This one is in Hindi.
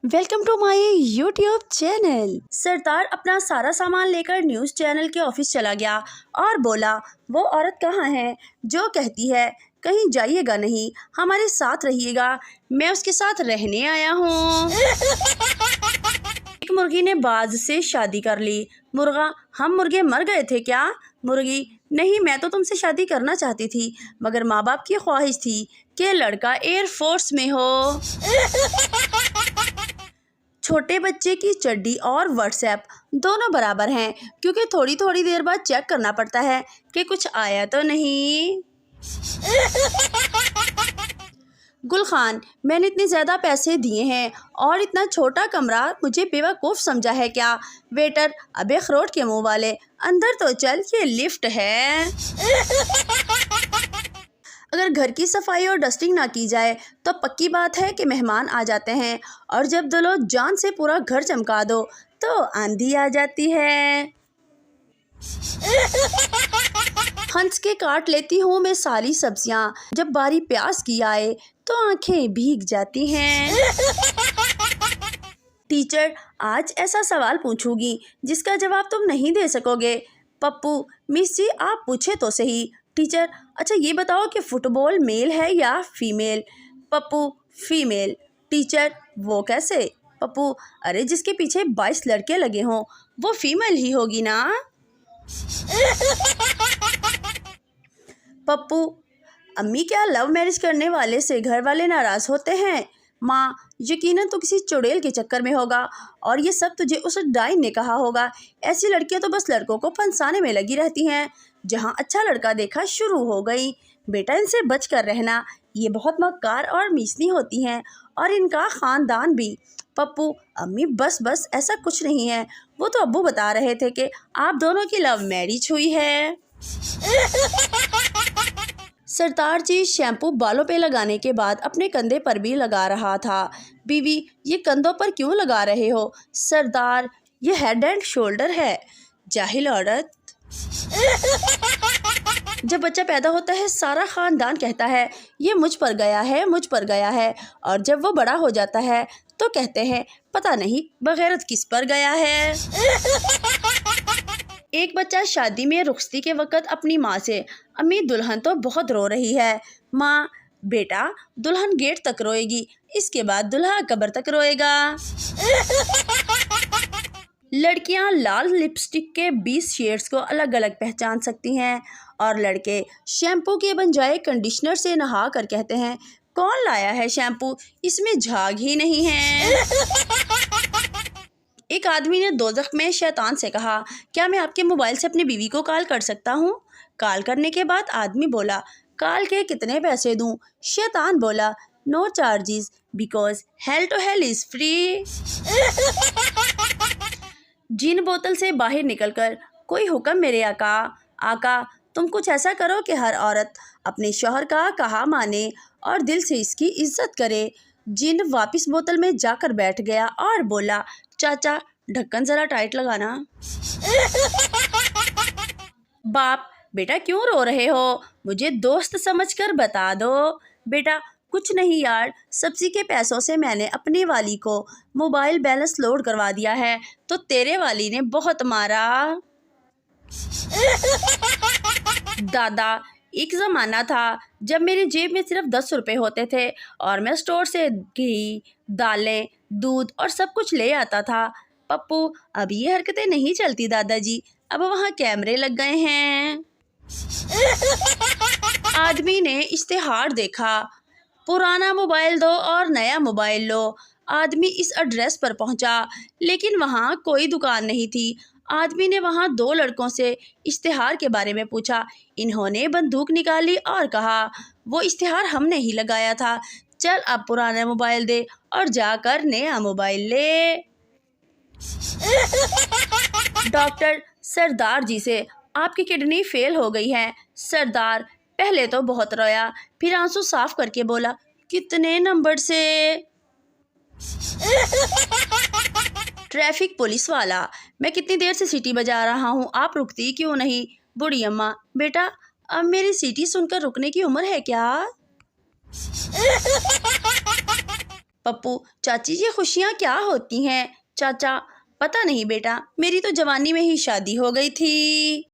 Welcome to my YouTube channel. सरदार अपना सारा सामान लेकर न्यूज़ चैनल के ऑफिस चला गया और बोला, वो औरत कहाँ है जो कहती है कहीं जाइएगा नहीं, हमारे साथ रहिएगा, मैं उसके साथ रहने आया हूँ। एक मुर्गी ने बाज से शादी कर ली। मुर्गा, हम मुर्गे मर गए थे क्या? मुर्गी, नहीं, मैं तो तुमसे शादी करना चाहती थी, मगर माँ बाप की ख्वाहिश थी कि लड़का एयरफोर्स में हो। छोटे बच्चे की चड्डी और व्हाट्सएप दोनों बराबर हैं, क्योंकि थोड़ी थोड़ी देर बाद चेक करना पड़ता है कि कुछ आया तो नहीं। गुलखान, मैंने इतने ज़्यादा पैसे दिए हैं और इतना छोटा कमरा मुझे बेवकूफ़ समझा है क्या? वेटर, अबे अखरोट के मुंह वाले, अंदर तो चल, ये लिफ्ट है। अगर घर की सफाई और डस्टिंग ना की जाए तो पक्की बात है कि मेहमान आ जाते हैं, और जब दिलो जान से पूरा घर चमका दो तो आंधी आ जाती है। हंस के काट लेती हूँ मैं सारी सब्जियाँ, जब बारी प्याज की आए तो आंखें भीग जाती हैं। टीचर, आज ऐसा सवाल पूछूंगी जिसका जवाब तुम नहीं दे सकोगे। पप्पू, मिस जी आप पूछे तो सही। टीचर, अच्छा ये बताओ कि फुटबॉल मेल है या फीमेल? पप्पू, फीमेल। टीचर, वो कैसे? पप्पू, अरे जिसके पीछे 22 लड़के लगे हों वो फीमेल ही होगी ना। पप्पू, अम्मी क्या लव मैरिज करने वाले से घर वाले नाराज होते हैं? माँ, यकीनन तो किसी चुड़ैल के चक्कर में होगा और ये सब तुझे उस डाइन ने कहा होगा। ऐसी लड़कियां तो बस लड़कों को फंसाने में लगी रहती हैं। जहाँ अच्छा लड़का देखा शुरू हो गई। बेटा, इनसे बच कर रहना, ये बहुत मक्कार और मीसनी होती हैं, और इनका ख़ानदान भी। पप्पू, अम्मी बस बस, ऐसा कुछ नहीं है, वो तो अब्बू बता रहे थे कि आप दोनों की लव मैरिज हुई है। सरदार जी शैम्पू बालों पे लगाने के बाद अपने कंधे पर भी लगा रहा था। बीवी, ये कंधों पर क्यों लगा रहे हो? सरदार, ये हेड एंड शोल्डर है। जाहिल औरत। जब बच्चा पैदा होता है सारा ख़ानदान कहता है ये मुझ पर गया है, मुझ पर गया है, और जब वो बड़ा हो जाता है तो कहते हैं पता नहीं बगैरत किस पर गया है। एक बच्चा शादी में रुखसती के वक़्त अपनी माँ से, अम्मी दुल्हन तो बहुत रो रही है। माँ, बेटा दुल्हन गेट तक रोएगी, इसके बाद दुल्हा कब्र तक रोएगा। लड़कियां लाल लिपस्टिक के 20 शेड्स को अलग अलग पहचान सकती हैं, और लड़के शैम्पू के बजाय कंडीशनर से नहा कर कहते हैं कौन लाया है शैम्पू, इसमें झाग ही नहीं है। एक आदमी ने दोज़ख में शैतान से कहा, क्या मैं आपके मोबाइल से अपनी बीवी को कॉल कर सकता हूँ? कॉल करने के बाद आदमी बोला, कॉल के कितने पैसे दूँ? शैतान बोला, no charges, because hell to hell is free. जिन बोतल से बाहर निकलकर, कोई हुक्म मेरे आका। आका, तुम कुछ ऐसा करो कि हर औरत अपने शौहर का कहा माने और दिल से इसकी इज्जत करे। जिन वापस बोतल में जाकर बैठ गया और बोला, चाचा ढक्कन ज़रा टाइट लगाना। बाप, बेटा क्यों रो रहे हो? मुझे दोस्त समझकर बता दो। बेटा, कुछ नहीं यार, सब्जी के पैसों से मैंने अपने वाली को मोबाइल बैलेंस लोड करवा दिया है तो तेरे वाली ने बहुत मारा। दादा, एक ज़माना था जब मेरी जेब में सिर्फ 10 रुपये होते थे और मैं स्टोर से घी, दालें, दूध और सब कुछ ले आता था। पप्पू, अब ये हरकतें नहीं चलती दादाजी, अब वहाँ कैमरे लग गए हैं। आदमी ने इश्तिहार देखा, पुराना मोबाइल दो और नया मोबाइल लो। आदमी इस एड्रेस पर पहुंचा, लेकिन वहां कोई दुकान नहीं थी। आदमी ने वहां 2 लड़कों से इश्तिहार के बारे में पूछा। इन्होंने बंदूक निकाली और कहा, वो इश्तिहार हमने ही लगाया था, चल अब पुराना मोबाइल दे और जाकर नया मोबाइल ले। डॉक्टर, सरदार जी से, आपकी किडनी फेल हो गई है। सरदार पहले तो बहुत रोया, फिर आंसू साफ करके बोला, कितने नंबर से? ट्रैफिक पुलिस वाला, मैं कितनी देर से सीटी बजा रहा हूँ, आप रुकती क्यों नहीं? बूढ़ी अम्मा, बेटा अब मेरी सीटी सुनकर रुकने की उम्र है क्या? पप्पू, चाची ये खुशियाँ क्या होती हैं? चाचा, पता नहीं बेटा, मेरी तो जवानी में ही शादी हो गई थी।